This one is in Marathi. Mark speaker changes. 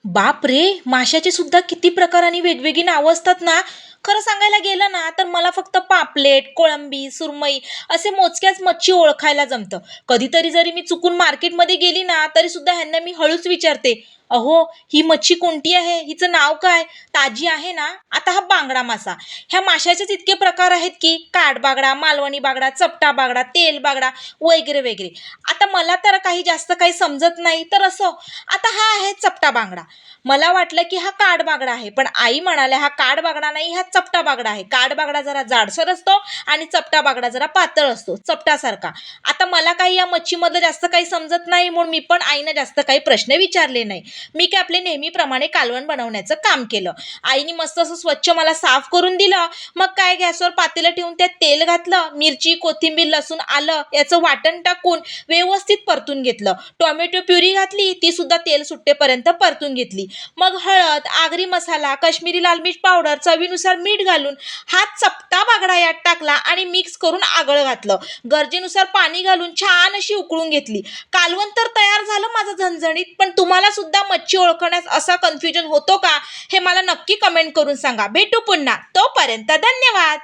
Speaker 1: बाप रे! माशाचे सुद्धा किती प्रकार आणि वेगवेगळी नावं असतात ना. खरं सांगायला गेलं ना तर मला फक्त पापलेट, कोळंबी, सुरमई असे मोजक्याच मच्छी ओळखायला जमतं. कधीतरी जरी मी चुकून मार्केटमध्ये गेली ना तरी सुद्धा ह्यांना मी हळूच विचारते, अहो ही मच्छी कोणती आहे? हिचं नाव काय? ताजी आहे ना? आता हा बांगडा मासा. ह्या माशाचेच इतके प्रकार आहेत की काठबागडा, मालवणी बागडा, चपटा बागडा, तेल बागडा वगैरे वगैरे. आता मला तर जास्त काही समजत नाही तर असो. आता हा आहे चपटा बांगडा. मला वाटलं की हा काठबागडा आहे, पण आई म्हणाल्या हा काठबागडा नाही, हा चपटा बागडा आहे. काठबागडा जरा जाडसर असतो आणि चपटा बागडा जरा पातळ असतो, चपटासारखा. आता मला काही या मच्छीमधलं जास्त काही समजत नाही म्हणून मी पण आईनं जास्त काही प्रश्न विचारले नाही. मी काय आपले नेहमीप्रमाणे कालवण बनवण्याचं काम केलं. आईने मस्त असं स्वच्छ मला साफ करून दिलं. मग काय गॅसवर पातेलं ठेवून त्यात तेल घातलं, मिरची, कोथिंबीर, लसूण, आलं याचं वाटण टाकून व्यवस्थित परतून घेतलं. टोमॅटो प्युरी घातली, ती सुद्धा तेल सुट्टेपर्यंत परतून घेतली. मग हळद, आगरी मसाला, काश्मीरी लाल मिर्च पावडर, चवीनुसार मीठ घालून हा चपटा बागडा यात टाकला आणि मिक्स करून आगळ घातलं. गरजेनुसार पाणी घालून छान अशी उकळून घेतली. कालवण तर तयार झालं माझं झणझणीत. पण तुम्हाला सुद्धा मच्छी ओळखण्यास असा कन्फ्युजन होतो का? हे मला नक्की कमेंट करून सांगा. भेटू पुन्हा. तोपर्यंत धन्यवाद.